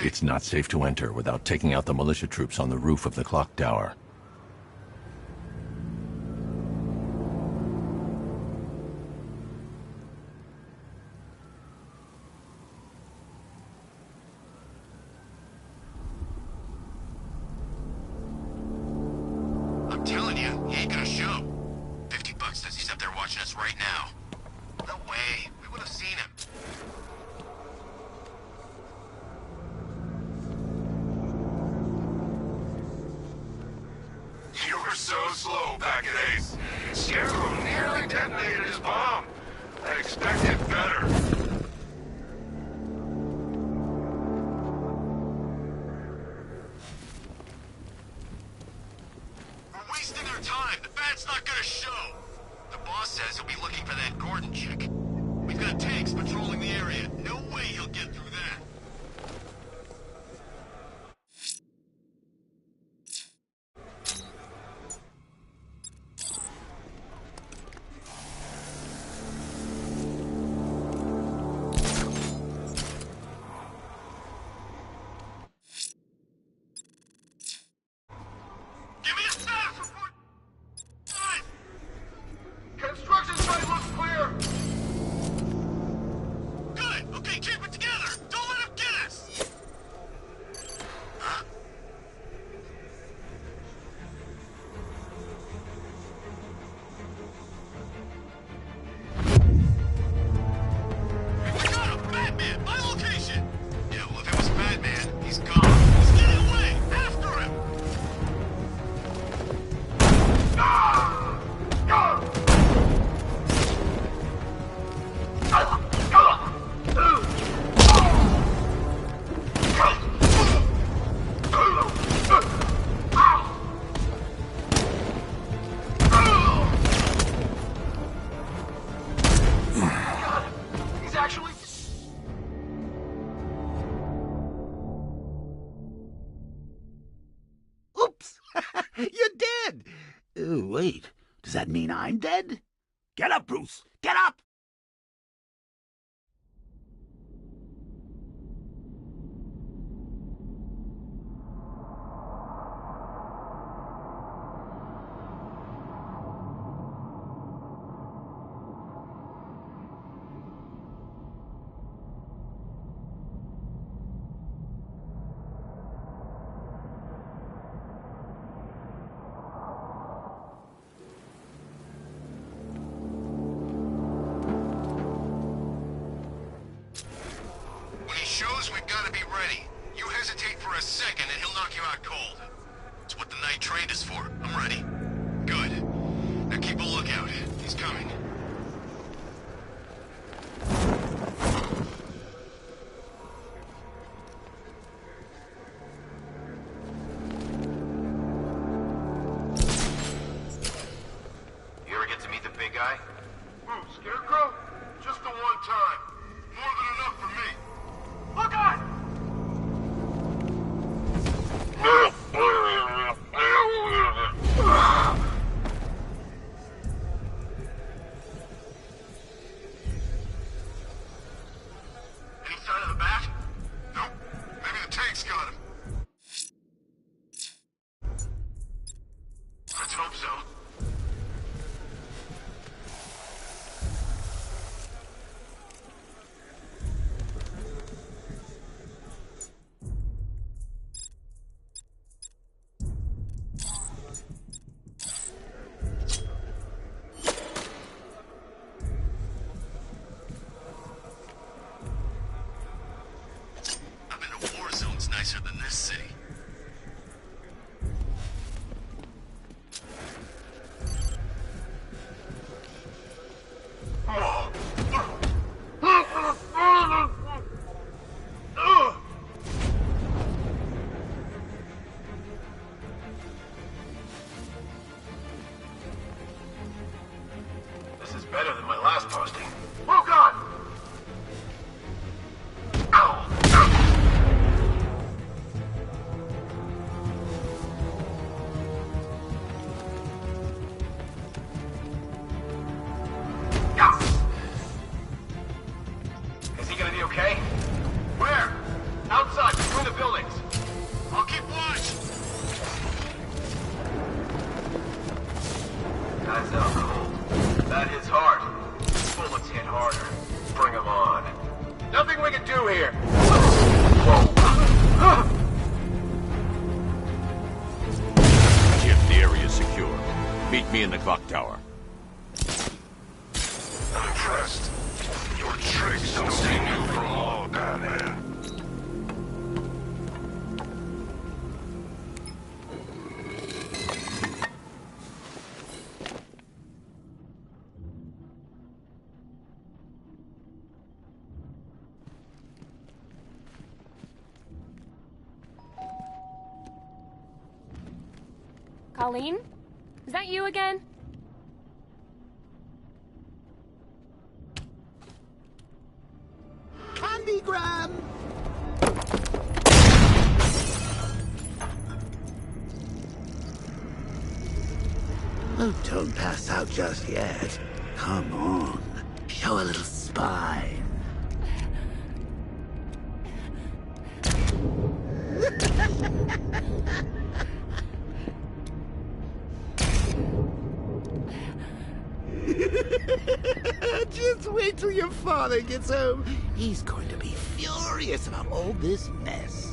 It's not safe to enter without taking out the militia troops on the roof of the clock tower. I'm telling you, he ain't gonna show. $50 says he's up there watching us right now. No way. We would have seen him. You were so slow back at Ace. Scarecrow nearly detonated his bomb. I expected better. We're wasting our time. The bat's not gonna show. The boss says he'll be looking for that Gordon chick. We've got tanks patrolling the area. No way he'll get through that. Give me a status report! Guys! Construction site looks clear. Good! Okay, keep it together! Don't let him get us! Huh? We got him! Batman! My location! Yeah, well, if it was Batman, he's gone. He's getting away! After him! He's actually... Oops! You're dead! Wait, does that mean I'm dead? Get up, Bruce! Get up! When he shows, we've got to be ready. You hesitate for a second and he'll knock you out cold. It's what the Knight trained us for. I'm ready. Good. Now keep a lookout. He's coming. You ever get to meet the big guy? Who, Scarecrow? Just the one time. More than enough for me. Look out! Any sign of the bat? Nope. Maybe the tank's got him. Let's hope so. ones hit harder. Bring them on. Nothing we can do here. Jim, the area is secure. Meet me in the clock tower. I'm impressed. Your tricks don't seem new from all, Batman. Colleen? Is that you again? Candygram! Oh, don't pass out just yet. Come on. Show a little spine. Just wait till your father gets home. He's going to be furious about all this mess.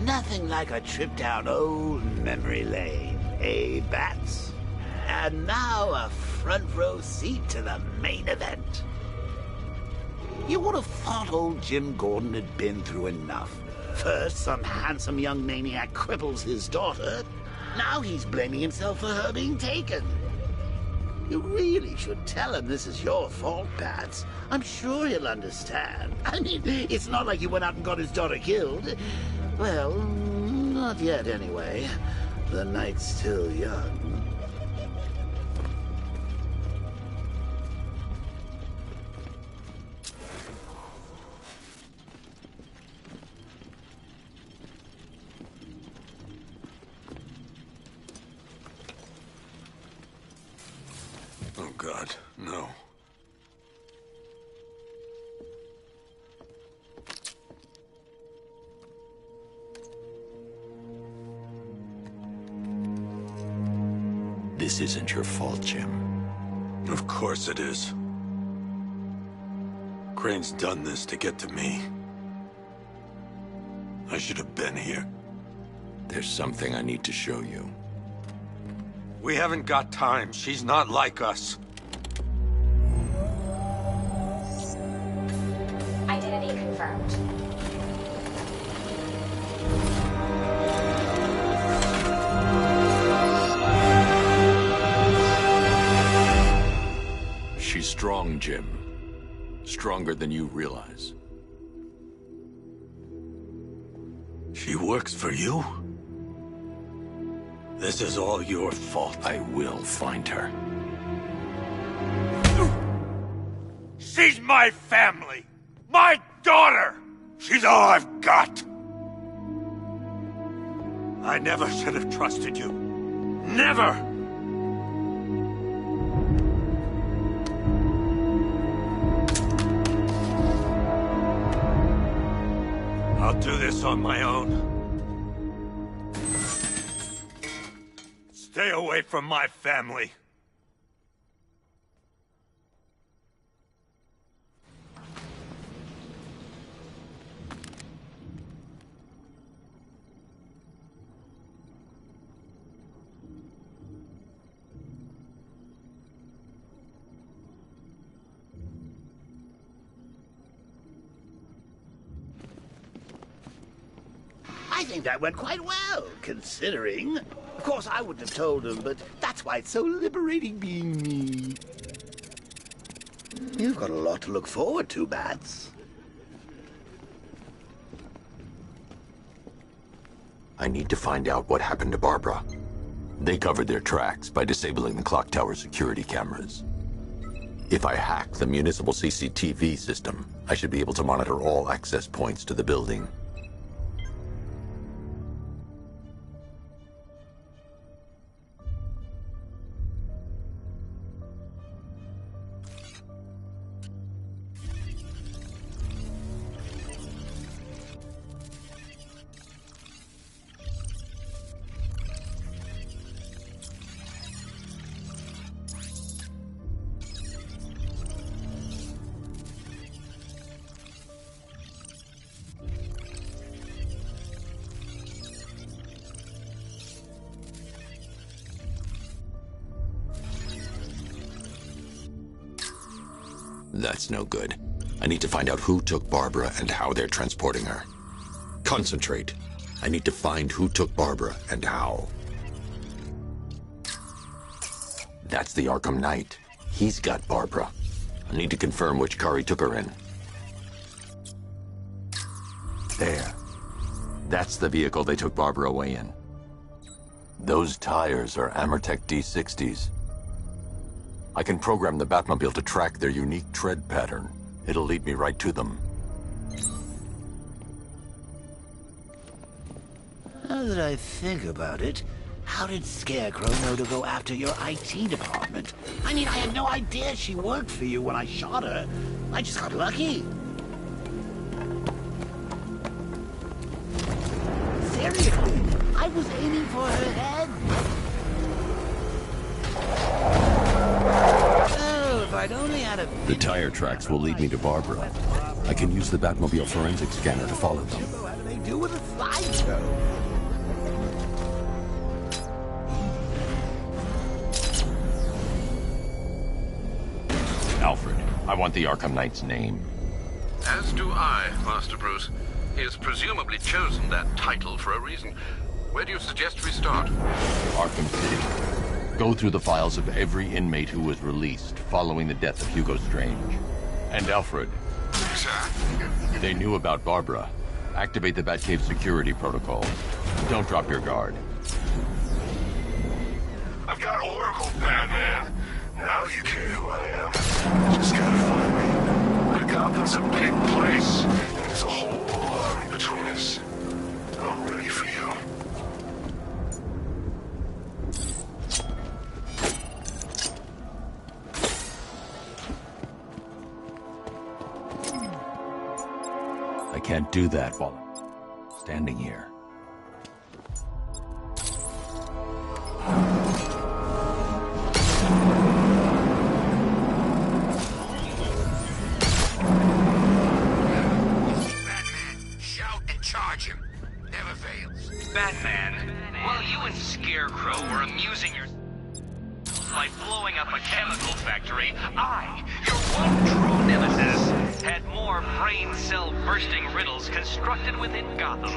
Nothing like a trip down old memory lane, eh, Bats? And now a front row seat to the main event. You would have thought old Jim Gordon had been through enough. First, some handsome young maniac cripples his daughter. Now he's blaming himself for her being taken. You really should tell him this is your fault, Bats. I'm sure he'll understand. I mean, it's not like you went out and got his daughter killed. Well, not yet anyway. The night's still young. Oh, God, no. This isn't your fault, Jim. Of course it is. Crane's done this to get to me. I should have been here. There's something I need to show you. We haven't got time. She's not like us. Identity confirmed. She's strong, Jim. Stronger than you realize. She works for you? This is all your fault. I will find her. She's my family! My daughter! She's all I've got! I never should have trusted you. Never! I'll do this on my own. Stay away from my family. I think that went quite well, considering. Of course, I wouldn't have told him, but that's why it's so liberating being me. You've got a lot to look forward to, Bats. I need to find out what happened to Barbara. They covered their tracks by disabling the clock tower security cameras. If I hack the municipal CCTV system, I should be able to monitor all access points to the building. That's no good. I need to find out who took Barbara and how they're transporting her. Concentrate. I need to find who took Barbara and how. That's the Arkham Knight. He's got Barbara. I need to confirm which car he took her in. There. That's the vehicle they took Barbara away in. Those tires are Amertech D60s. I can program the Batmobile to track their unique tread pattern. It'll lead me right to them. Now that I think about it, how did Scarecrow know to go after your IT department? I mean, I had no idea she worked for you when I shot her. I just got lucky. Seriously, I was aiming for her head. Oh, if I'd only had a... The tire tracks will lead me to Barbara. I can use the Batmobile forensic scanner to follow them. How do they do with a slideshow? Alfred, I want the Arkham Knight's name. As do I, Master Bruce. He has presumably chosen that title for a reason. Where do you suggest we start? Arkham City. Go through the files of every inmate who was released following the death of Hugo Strange. And Alfred. Sir? They knew about Barbara. Activate the Batcave security protocol. Don't drop your guard. I've got Oracle, Batman. Now you care who I am. You just gotta find me. Gotham's a big place, and there's a whole army between us. I'm ready for you. I can't do that while I'm standing here. Batman, while you and Scarecrow were amusing yourself by blowing up a chemical factory, I, your one true nemesis, had more brain cell bursting riddles constructed within Gotham.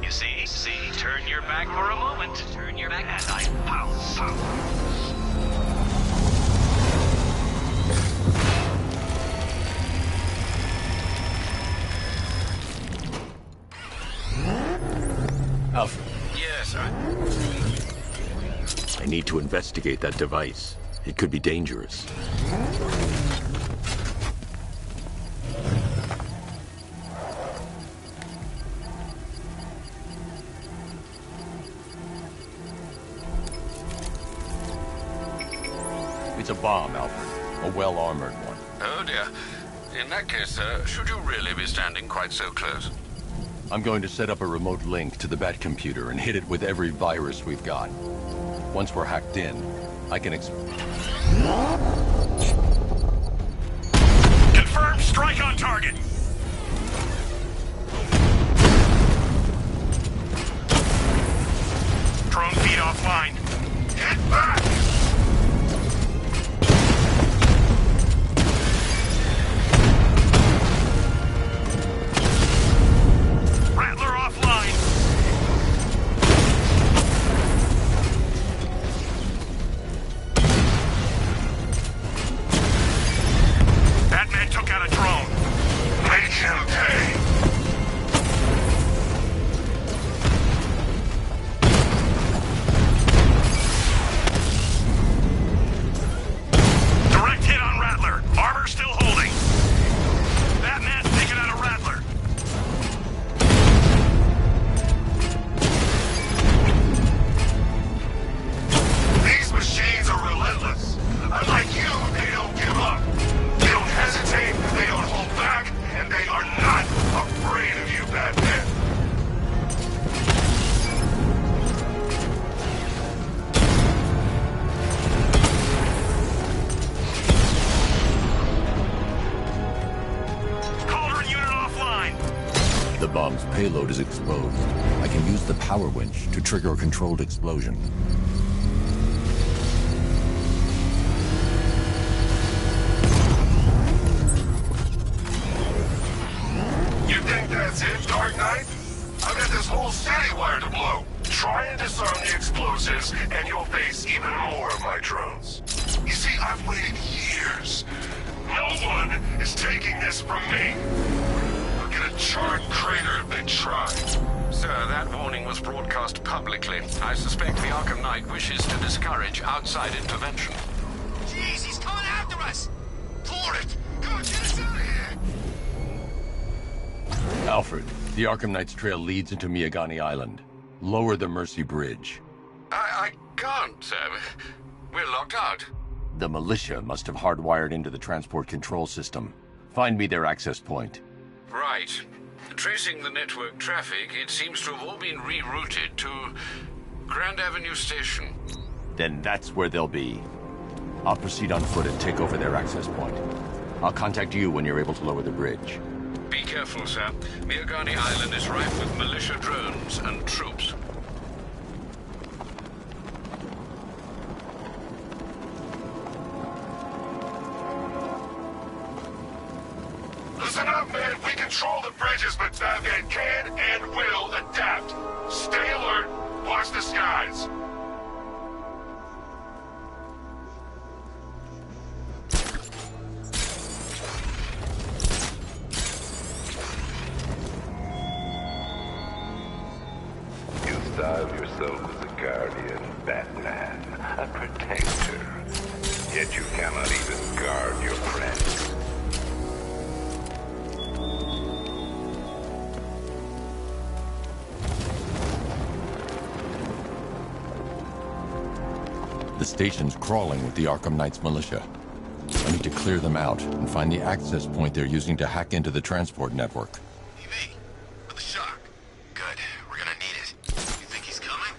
You see, turn your back for a moment, turn your back, and I pounce. Alfred. Yes, sir. I need to investigate that device. It could be dangerous. It's a bomb, Alfred. A well-armored one. Oh, dear. In that case, should you really be standing quite so close? I'm going to set up a remote link to the Batcomputer and hit it with every virus we've got. Once we're hacked in, I can Confirm strike on target. Drone feed offline. Get back! bomb's payload is exposed. I can use the power winch to trigger a controlled explosion. You think that's it, Dark Knight? I've got this whole city wired to blow. Try and disarm the explosives, and you'll face even more of my drones. You see, I've waited years. No one is taking this from me. I'll get a charred crater if they try. Sir, that warning was broadcast publicly. I suspect the Arkham Knight wishes to discourage outside intervention. Jeez, he's coming after us! Floor it! Come on, get us out of here! Alfred, the Arkham Knight's trail leads into Miyagani Island. Lower the Mercy Bridge. I can't, sir. We're locked out. The militia must have hardwired into the transport control system. Find me their access point. Right. Tracing the network traffic, it seems to have all been rerouted to Grand Avenue Station. Then that's where they'll be. I'll proceed on foot and take over their access point. I'll contact you when you're able to lower the bridge. Be careful, sir. Miyagani Island is rife with militia drones and troops. Listen up, man. We control the bridges, but Batman can and will adapt. Stay alert. Watch the skies. You style yourself as a guardian, Batman, a protector. Yet you cannot even guard your friends. The station's crawling with the Arkham Knight's militia. I need to clear them out and find the access point they're using to hack into the transport network. TV, for the shock. Good, we're gonna need it. You think he's coming?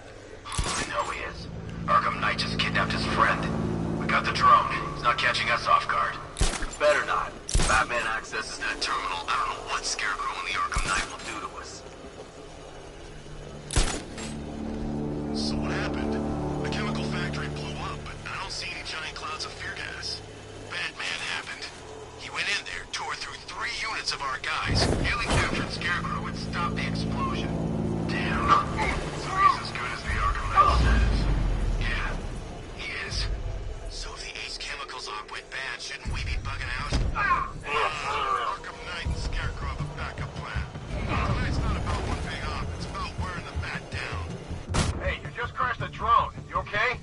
Oh, I know he is. Arkham Knight just kidnapped his friend. We got the drone. He's not catching us off guard. Better not. Batman accesses that terminal. I don't know what Scarecrow and the Arkham Knight will do to us. So what happened? The chemical factory blew up, but I don't see any giant clouds of fear gas. Batman happened. He went in there, tore through 3 units of our guys, nearly captured Scarecrow and stopped the explosion. Damn. So he's as good as the Arkham Knight says. Yeah, he is. So if the Ace chemicals op went bad, shouldn't we be bugging out? Arkham Knight and Scarecrow have a backup plan. Tonight's not about one big op, it's about wearing the bat down. Hey, you just crashed a drone. You okay?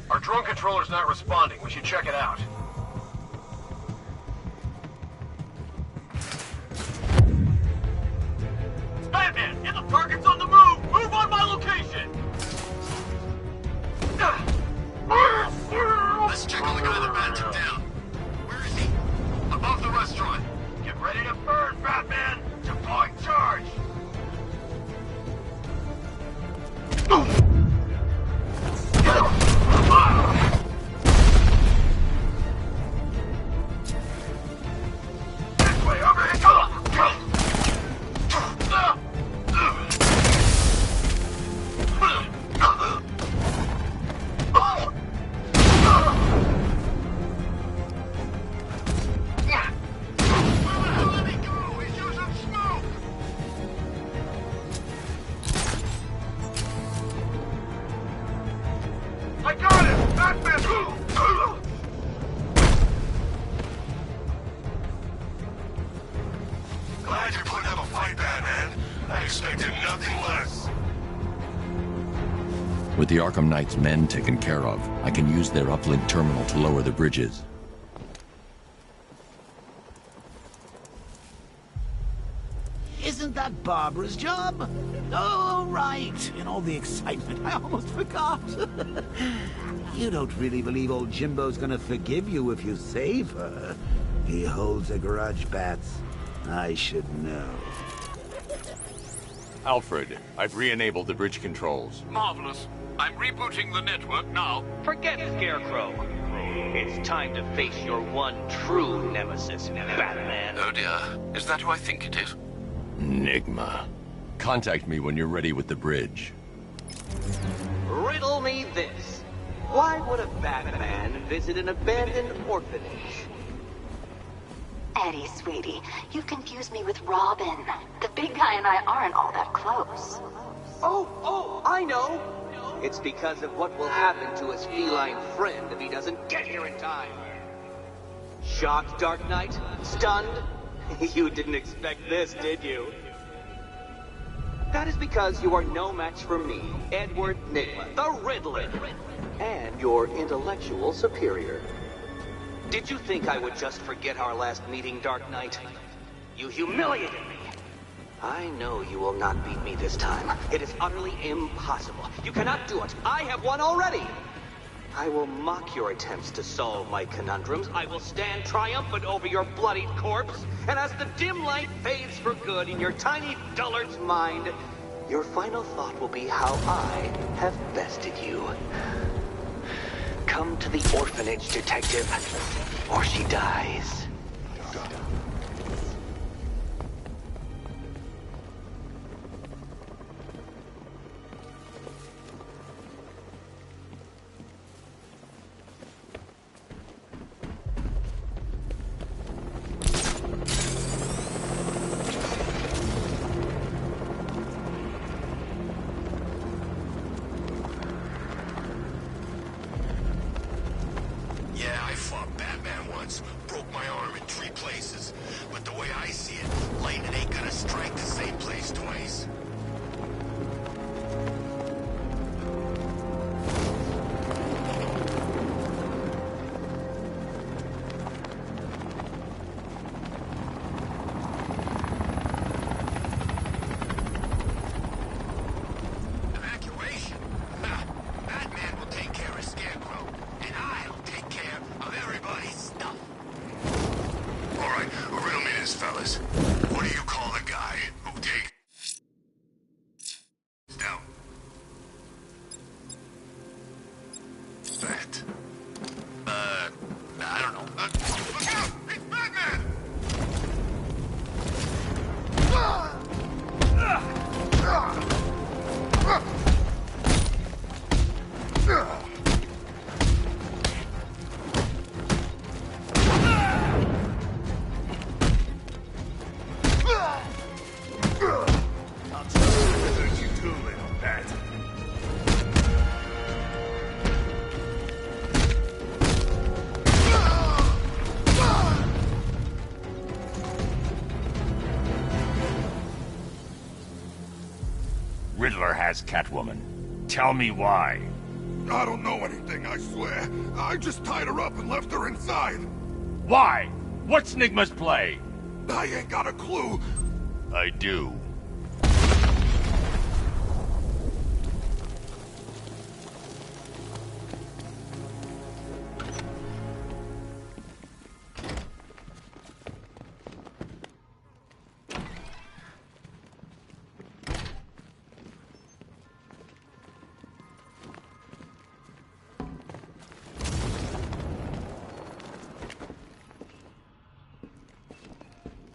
Our drone controller's not responding. We should check it out. Batman, get the targets on the move! Move on my location! Let's check on the guy the bat took down. Where is he? Above the restaurant. Get ready to burn, Batman! Deploying charge! This way, over here! I got him! Batman! Glad you're putting up a fight, Batman. I expected nothing less. With the Arkham Knight's men taken care of, I can use their uplink terminal to lower the bridges. Isn't that Barbara's job? Oh, right. In all the excitement, I almost forgot. You don't really believe old Jimbo's gonna forgive you if you save her. He holds a grudge, Bats. I should know. Alfred, I've re-enabled the bridge controls. Marvelous. I'm rebooting the network now. Forget Scarecrow. It's time to face your one true nemesis, Batman. Oh dear. Is that who I think it is? Enigma. Contact me when you're ready with the bridge. Riddle me this. Why would a Batman visit an abandoned orphanage? Eddie, sweetie, you've confused me with Robin. The big guy and I aren't all that close. Oh, I know. It's because of what will happen to his feline friend if he doesn't get here in time. Shocked, Dark Knight? Stunned? You didn't expect this, did you? That is because you are no match for me, Edward Nygma, the Riddler, and your intellectual superior. Did you think I would just forget our last meeting, Dark Knight? You humiliated me. I know you will not beat me this time. It is utterly impossible. You cannot do it. I have won already. I will mock your attempts to solve my conundrums. I will stand triumphant over your bloodied corpse. And as the dim light fades for good in your tiny dullard's mind, your final thought will be how I have bested you. Come to the orphanage, detective, or she dies. Broke my arm in 3 places. But the way I see it, lightning ain't gonna strike the same place twice. Evacuation? Ha! Batman will take care of Scarecrow, and I'll take care of everybody's stuff. All right, riddle me this, fellas. What do you call the guy who takes down? That. I don't know. Look out! It's Batman! Riddler has Catwoman. Tell me why. I don't know anything, I swear. I just tied her up and left her inside. Why? What's Nygma's play? I ain't got a clue. I do.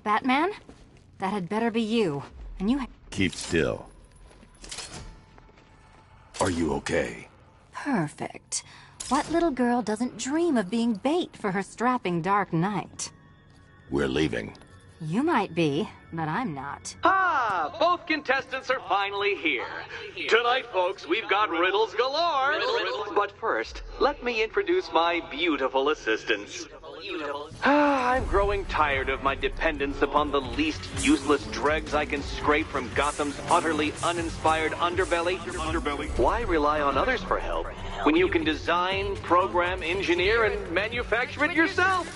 Batman? That had better be you. And you Keep still. Are you okay? Perfect. What little girl doesn't dream of being bait for her strapping Dark Knight? We're leaving. You might be, but I'm not. Ah, both contestants are finally here. Tonight, folks, we've got riddles galore. But first, let me introduce my beautiful assistants. I'm growing tired of my dependence upon the least useless dregs I can scrape from Gotham's utterly uninspired underbelly. Why rely on others for help when you can design, program, engineer, and manufacture it yourself?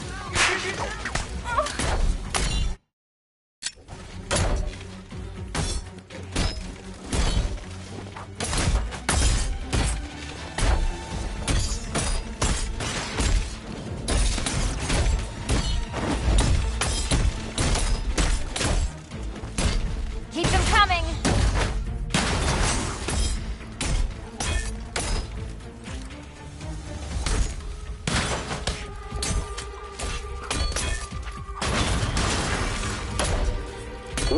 Keep them coming!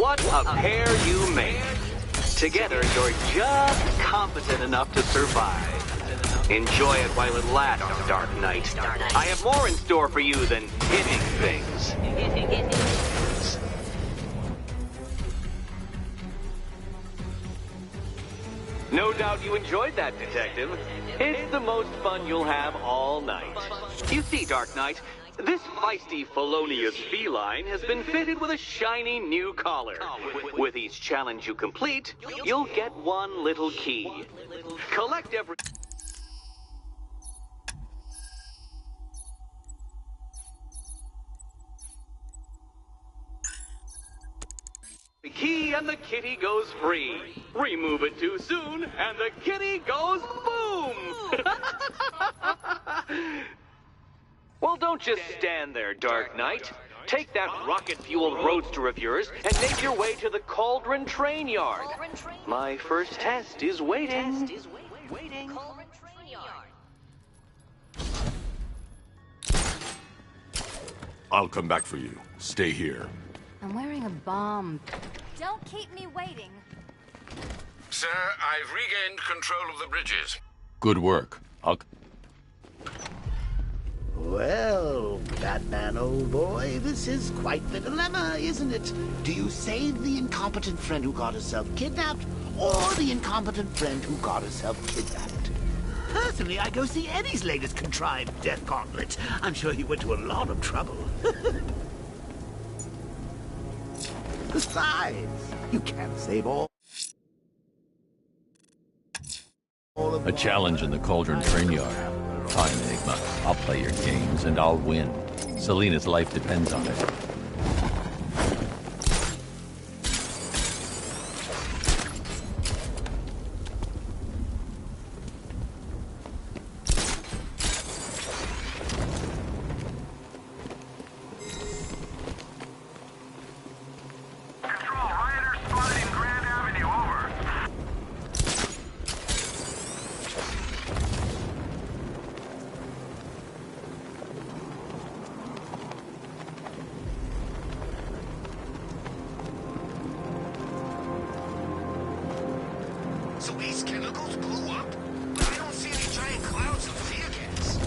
What a pair you make. Together, you're just competent enough to survive. Enjoy it while it lasts, Dark Knight. I have more in store for you than hitting things. No doubt you enjoyed that, Detective. It's the most fun you'll have all night. You see, Dark Knight, this feisty, felonious feline has been fitted with a shiny new collar. With each challenge you complete, you'll get one little key. Collect every key and the kitty goes free. Remove it too soon and the kitty goes boom! Well, don't just stand there, Dark Knight. Take that rocket-fueled roadster of yours and make your way to the Cauldron Train Yard. My first test is waiting. I'll come back for you. Stay here. I'm wearing a bomb. Don't keep me waiting. Sir, I've regained control of the bridges. Good work. Well, Batman, old boy, this is quite the dilemma, isn't it? Do you save the incompetent friend who got herself kidnapped, or the incompetent friend who got herself kidnapped? Personally, I go see Eddie's latest contrived death gauntlet. I'm sure he went to a lot of trouble. Besides, you can't save all of A challenge in the Cauldron Train Yard. Fine, Enigma. I'll play your games and I'll win. Selina's life depends on it. So these chemicals blew up? But I don't see any giant clouds of fear gas.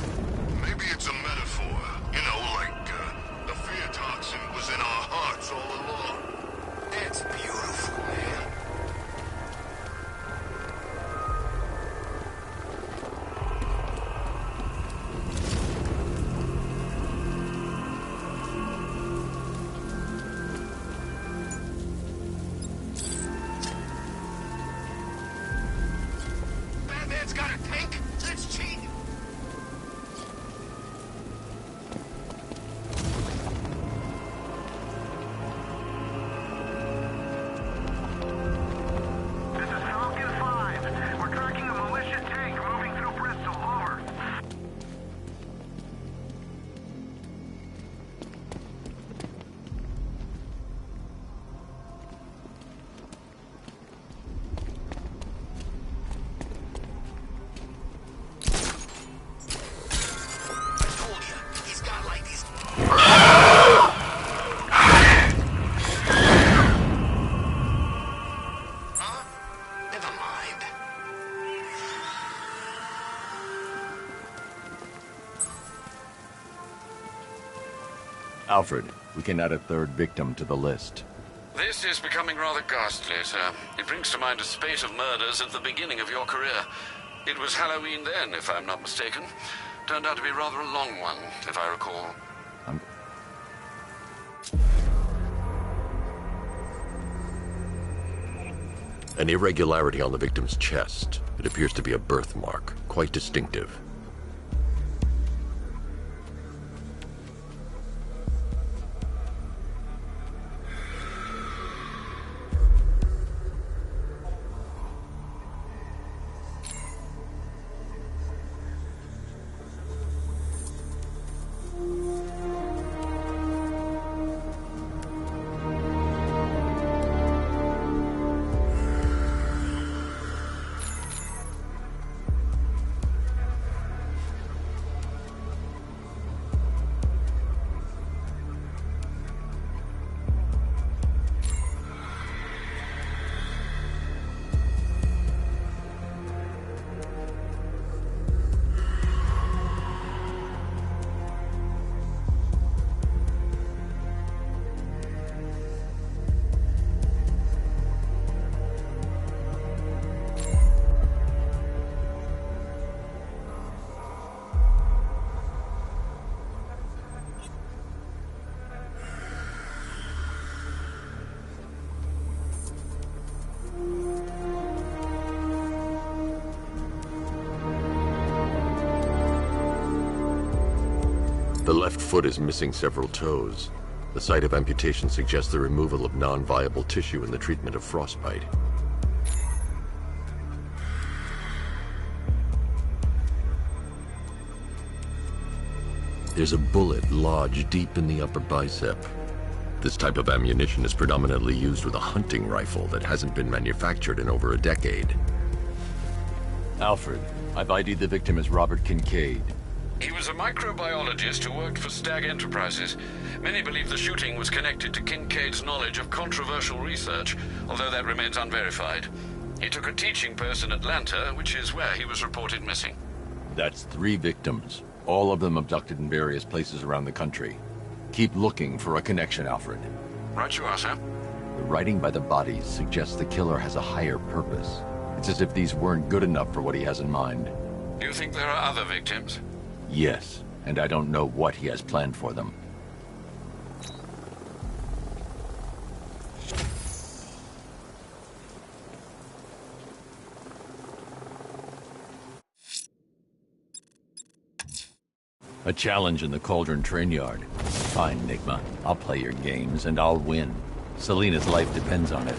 Maybe it's a metaphor. You know, like, the fear toxin was in our hearts all along. That's beautiful, man. Batman's got a tank? That's cheating. This is Falcon 5. We're tracking a militia tank moving through Bristol. Over. I told you, he's got like these... Huh? Never mind. Alfred, we can add a third victim to the list. This is becoming rather ghastly, sir. It brings to mind a spate of murders at the beginning of your career. It was Halloween then, if I'm not mistaken. Turned out to be rather a long one, if I recall. An irregularity on the victim's chest. It appears to be a birthmark, quite distinctive. The left foot is missing several toes. The site of amputation suggests the removal of non-viable tissue in the treatment of frostbite. There's a bullet lodged deep in the upper bicep. This type of ammunition is predominantly used with a hunting rifle that hasn't been manufactured in over a decade. Alfred, I've ID'd the victim as Robert Kincaid. He was a microbiologist who worked for Stag Enterprises. Many believe the shooting was connected to Kincaid's knowledge of controversial research, although that remains unverified. He took a teaching post in Atlanta, which is where he was reported missing. That's 3 victims, all of them abducted in various places around the country. Keep looking for a connection, Alfred. Right you are, sir. The writing by the bodies suggests the killer has a higher purpose. It's as if these weren't good enough for what he has in mind. Do you think there are other victims? Yes, and I don't know what he has planned for them. A challenge in the Cauldron train yard. Fine, Nigma. I'll play your games, and I'll win. Selena's life depends on it.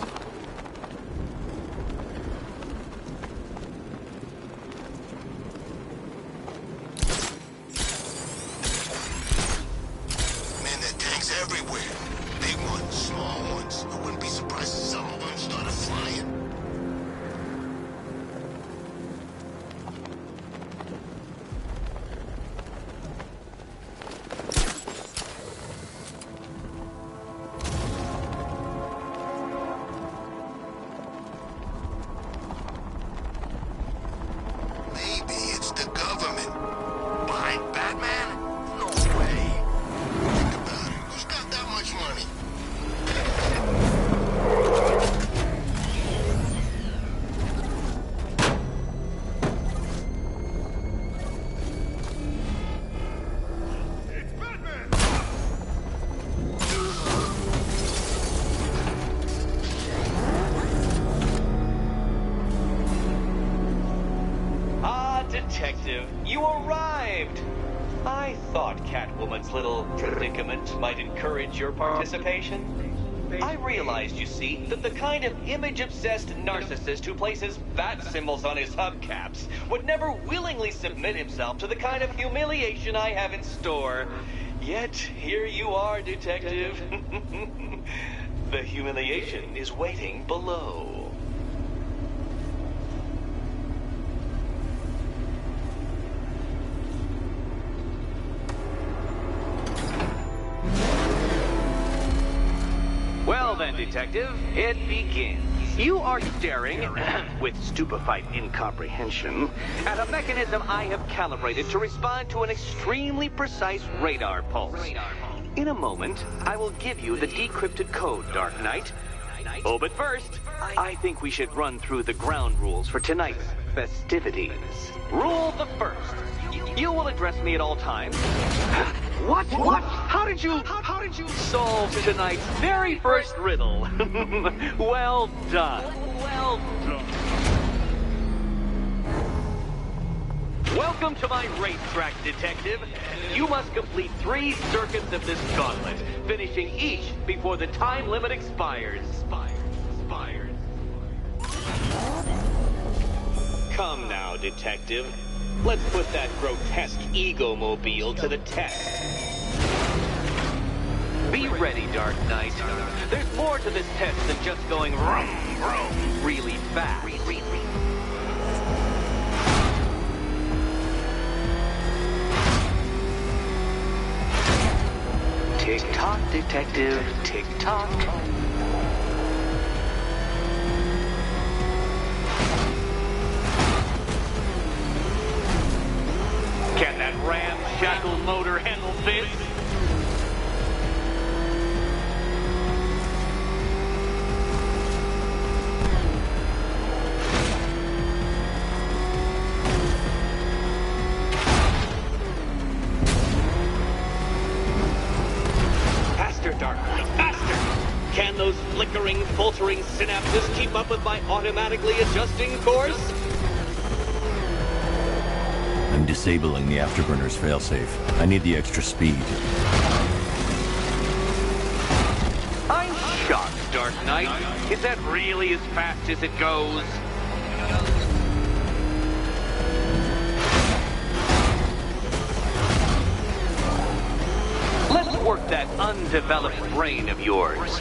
Man, there are tanks everywhere. Big ones, small ones. I wouldn't be surprised if some of them started flying. Detective, you arrived! I thought Catwoman's little predicament might encourage your participation. I realized, you see, that the kind of image-obsessed narcissist who places bat symbols on his hubcaps would never willingly submit himself to the kind of humiliation I have in store. Yet, here you are, Detective. The humiliation is waiting below. Well then, Detective, it begins. You are staring, with stupefied incomprehension, at a mechanism I have calibrated to respond to an extremely precise radar pulse. In a moment, I will give you the decrypted code, Dark Knight. Oh, but first, I think we should run through the ground rules for tonight's festivities. Rule the first. You will address me at all times. What? How did you solve tonight's very first riddle? Well done. Welcome to my racetrack, Detective. You must complete 3 circuits of this gauntlet, finishing each before the time limit expires. Come now, Detective. Let's put that grotesque ego-mobile to the test. Be ready, Dark Knight. There's more to this test than just going vroom, vroom, really fast. Tick-tock, Detective, tick-tock. Can that ramshackle motor handle this? Faster, Dark Knight, faster! Can those flickering, faltering synapses keep up with my automatically adjusting course? I'm disabling the afterburner's failsafe. I need the extra speed. I'm shocked, Dark Knight. Is that really as fast as it goes? Let's work that undeveloped brain of yours.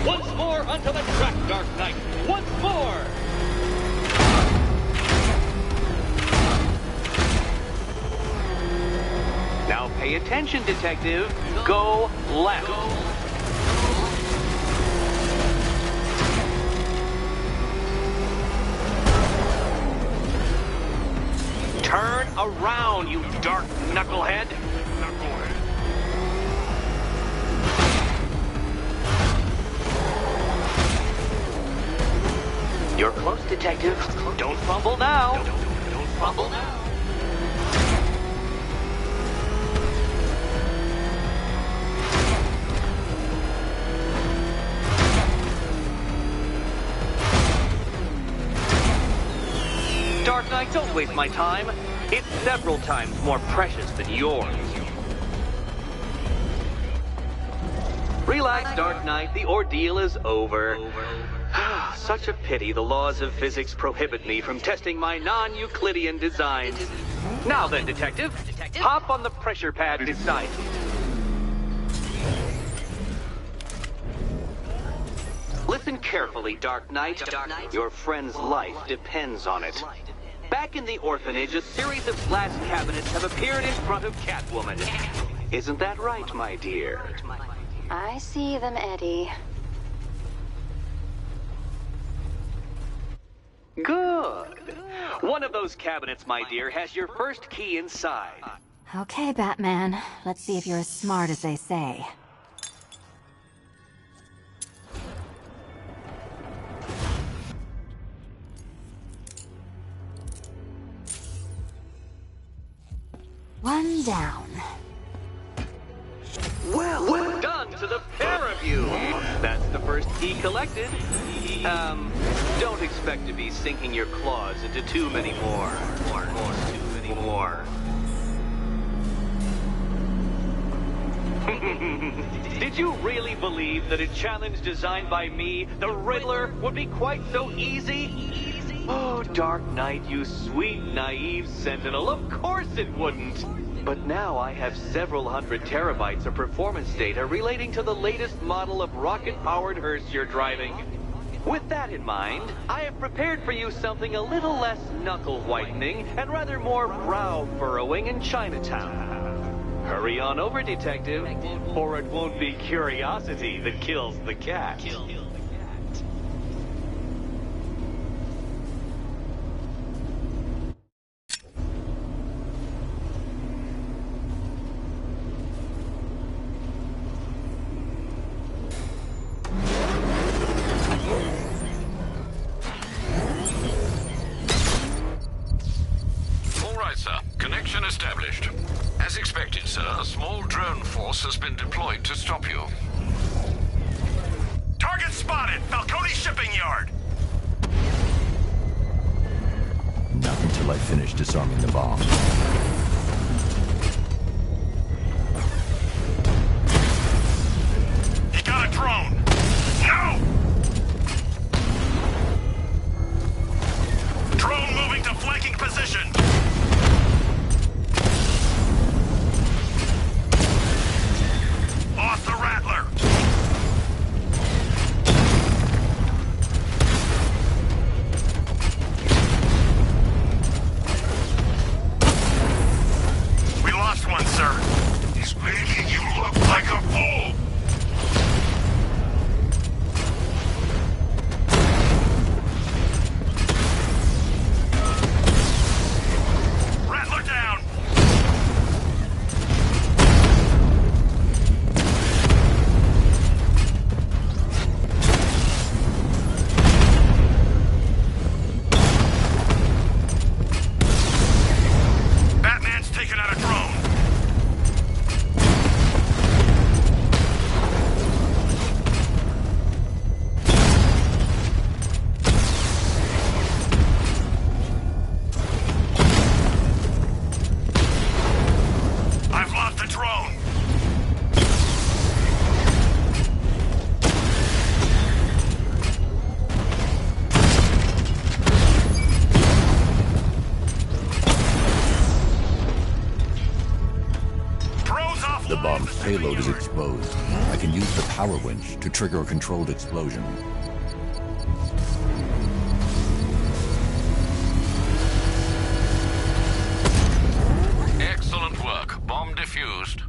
Once more onto the track, Dark Knight. Once more! Now pay attention, Detective. Go left. Turn around, you dark knucklehead. You're close, Detective. Don't fumble now. Don't fumble now. Dark Knight, don't waste my time. It's several times more precious than yours. Relax, Dark Knight. The ordeal is over. Such a pity the laws of physics prohibit me from testing my non-Euclidean designs. Now then, Detective, hop on the pressure pad beside me. Listen carefully, Dark Knight. Your friend's life depends on it. Back in the orphanage, a series of glass cabinets have appeared in front of Catwoman. Isn't that right, my dear? I see them, Eddie. Good. One of those cabinets, my dear, has your first key inside. Okay, Batman. Let's see if you're as smart as they say. One down. Well done to the pair of you. That's the first key collected. Don't expect to be sinking your claws into too many more. Too many more. Did you really believe that a challenge designed by me, the Riddler, would be quite so easy? Oh, Dark Knight, you sweet, naive sentinel, of course it wouldn't. But now I have several hundred terabytes of performance data relating to the latest model of rocket-powered hearse you're driving. With that in mind, I have prepared for you something a little less knuckle-whitening and rather more brow-furrowing in Chinatown. Hurry on over, Detective, or it won't be curiosity that kills the cat. Established. As expected, sir, a small drone force has been deployed to stop you. Target spotted! Falcone shipping yard! Not until I finish disarming the bomb. He got a drone! No! Drone moving to flanking position! Lost the Rattler! We lost one, sir. He's making you look like a fool! Rattler down! bomb's payload is exposed. I can use the power winch to trigger a controlled explosion. Excellent work. Bomb defused.